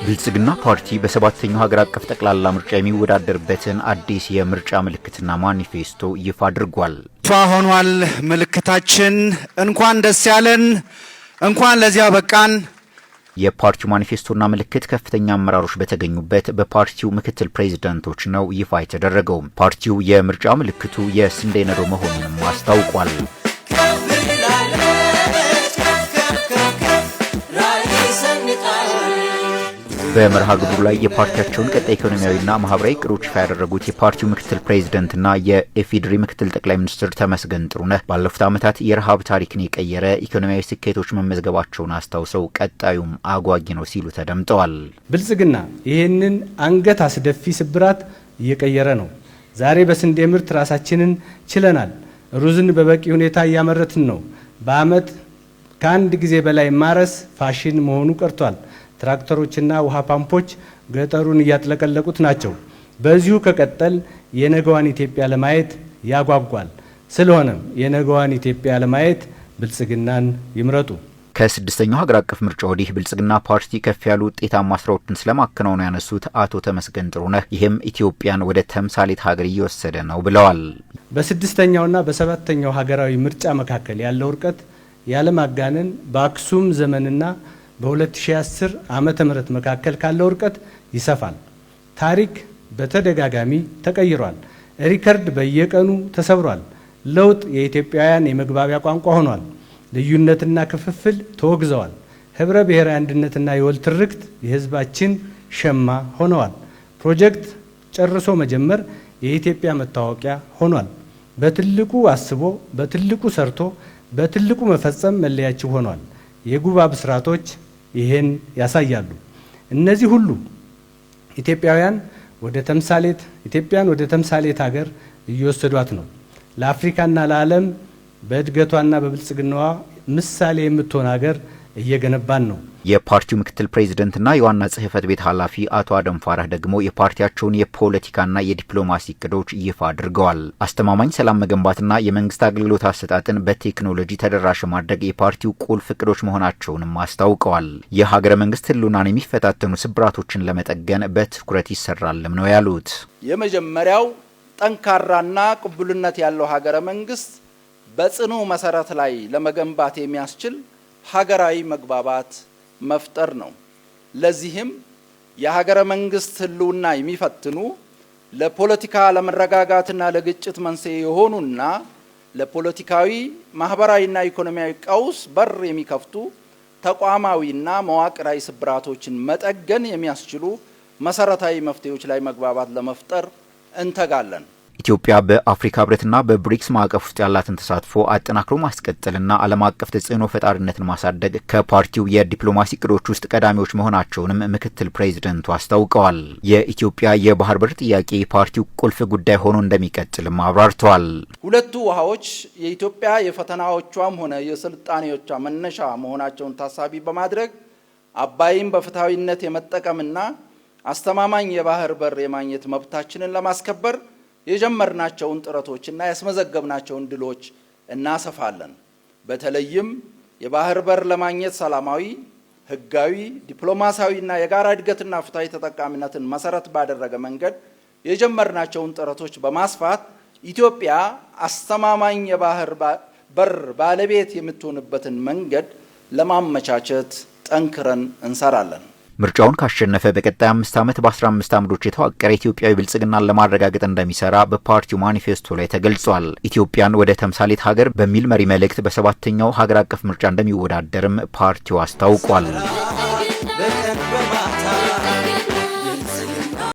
ብልጽግና ፓርቲ በሰባተኛው ሀገር አቀፍ ጠቅላላ ምርጫ የሚወዳደርበትን አዲስ የምርጫ ምልክትና ማኒፌስቶ ይፋ አድርጓል። ይፋ ሆኗል። ምልክታችን እንኳን ደስ ያለን፣ እንኳን ለዚያ በቃን። የፓርቲው ማኒፌስቶና ምልክት ከፍተኛ አመራሮች በተገኙበት በፓርቲው ምክትል ፕሬዝዳንቶች ነው ይፋ የተደረገው። ፓርቲው የምርጫ ምልክቱ የስንዴ ነዶ መሆኑንም አስታውቋል። በመርሃ ግብሩ ላይ የፓርቲያቸውን ቀጣይ ኢኮኖሚያዊና ማህበራዊ እቅዶች ይፋ ያደረጉት የፓርቲው ምክትል ፕሬዝዳንትና የኢፌዴሪ ምክትል ጠቅላይ ሚኒስትር ተመስገን ጥሩነህ ባለፉት ዓመታት የረሃብ ታሪክን የቀየረ ኢኮኖሚያዊ ስኬቶች መመዝገባቸውን አስታውሰው ቀጣዩም አጓጊ ነው ሲሉ ተደምጠዋል። ብልጽግና ይህንን አንገት አስደፊ ስብራት እየቀየረ ነው። ዛሬ በስንዴ ምርት ራሳችንን ችለናል። ሩዝን በበቂ ሁኔታ እያመረትን ነው። በአመት ከአንድ ጊዜ በላይ ማረስ ፋሽን መሆኑ ቀርቷል። ትራክተሮችና ውሃ ፓምፖች ገጠሩን እያጥለቀለቁት ናቸው። በዚሁ ከቀጠል የነገዋን ኢትዮጵያ ለማየት ያጓጓል። ስለሆነም የነገዋን ኢትዮጵያ ለማየት ብልጽግናን ይምረጡ። ከስድስተኛው ሀገር አቀፍ ምርጫ ወዲህ ብልጽግና ፓርቲ ከፍ ያሉ ውጤታማ ስራዎችን ስለማከናወኑ ያነሱት አቶ ተመስገን ጥሩነህ ይህም ኢትዮጵያን ወደ ተምሳሌት ሀገር እየወሰደ ነው ብለዋል። በስድስተኛውና በሰባተኛው ሀገራዊ ምርጫ መካከል ያለው ርቀት ያለማጋነን በአክሱም ዘመንና በ2010 ዓመተ ምህረት መካከል ካለው ርቀት ይሰፋል። ታሪክ በተደጋጋሚ ተቀይሯል። ሪከርድ በየቀኑ ተሰብሯል። ለውጥ የኢትዮጵያውያን የመግባቢያ ቋንቋ ሆኗል። ልዩነትና ክፍፍል ተወግዘዋል። ህብረ ብሔራዊ አንድነትና የወል ትርክት የህዝባችን ሸማ ሆነዋል። ፕሮጀክት ጨርሶ መጀመር የኢትዮጵያ መታወቂያ ሆኗል። በትልቁ አስቦ በትልቁ ሰርቶ በትልቁ መፈጸም መለያችን ሆኗል። የጉባ ብስራቶች ይሄን ያሳያሉ። እነዚህ ሁሉ ኢትዮጵያን ወደ ተምሳሌት ሀገር እየወሰዷት ነው። ለአፍሪካና ለዓለም በእድገቷና በብልጽግናዋ ምሳሌ የምትሆን ሀገር እየገነባን ነው። የፓርቲው ምክትል ፕሬዝዳንትና የዋና ጽህፈት ቤት ኃላፊ አቶ አደም ፋራህ ደግሞ የፓርቲያቸውን የፖለቲካና የዲፕሎማሲ እቅዶች ይፋ አድርገዋል። አስተማማኝ ሰላም መገንባትና የመንግስት አገልግሎት አሰጣጥን በቴክኖሎጂ ተደራሽ ማድረግ የፓርቲው ቁልፍ እቅዶች መሆናቸውንም አስታውቀዋል። የሀገረ መንግስት ህልውናን የሚፈታተኑ ስብራቶችን ለመጠገን በትኩረት ይሰራልም ነው ያሉት። የመጀመሪያው ጠንካራና ቅቡልነት ያለው ሀገረ መንግስት በጽኑ መሰረት ላይ ለመገንባት የሚያስችል ሀገራዊ መግባባት መፍጠር ነው። ለዚህም የሀገረ መንግስት ህልውና የሚፈትኑ ለፖለቲካ ለመረጋጋትና ለግጭት መንስኤ የሆኑና ለፖለቲካዊ ማህበራዊና ኢኮኖሚያዊ ቀውስ በር የሚከፍቱ ተቋማዊና መዋቅራዊ ስብራቶችን መጠገን የሚያስችሉ መሰረታዊ መፍትሄዎች ላይ መግባባት ለመፍጠር እንተጋለን። ኢትዮጵያ በአፍሪካ ህብረትና በብሪክስ ማዕቀፍ ውስጥ ያላትን ተሳትፎ አጠናክሮ ማስቀጠልና ዓለም አቀፍ ተጽዕኖ ፈጣሪነትን ማሳደግ ከፓርቲው የዲፕሎማሲ እቅዶች ውስጥ ቀዳሚዎች መሆናቸውንም ምክትል ፕሬዝዳንቱ አስታውቀዋል። የኢትዮጵያ የባህር በር ጥያቄ የፓርቲው ቁልፍ ጉዳይ ሆኖ እንደሚቀጥልም አብራርተዋል። ሁለቱ ውሃዎች የኢትዮጵያ የፈተናዎቿም ሆነ የስልጣኔዎቿ መነሻ መሆናቸውን ታሳቢ በማድረግ አባይን በፍትሃዊነት የመጠቀምና አስተማማኝ የባህር በር የማግኘት መብታችንን ለማስከበር የጀመርናቸውን ጥረቶችና ያስመዘገብናቸውን ድሎች እናሰፋለን። በተለይም የባህር በር ለማግኘት ሰላማዊ፣ ህጋዊ፣ ዲፕሎማሲያዊና የጋራ እድገትና ፍትሃዊ ተጠቃሚነትን መሰረት ባደረገ መንገድ የጀመርናቸውን ጥረቶች በማስፋት ኢትዮጵያ አስተማማኝ የባህር በር ባለቤት የምትሆንበትን መንገድ ለማመቻቸት ጠንክረን እንሰራለን። ምርጫውን ካሸነፈ በቀጣይ 5 ዓመት በ15 አምዶች የተዋቀረ ኢትዮጵያዊ ብልጽግናን ለማረጋገጥ እንደሚሰራ በፓርቲው ማኒፌስቶ ላይ ተገልጿል። ኢትዮጵያን ወደ ተምሳሌት ሀገር በሚል መሪ መልእክት በሰባተኛው ሀገር አቀፍ ምርጫ እንደሚወዳደርም ፓርቲው አስታውቋል።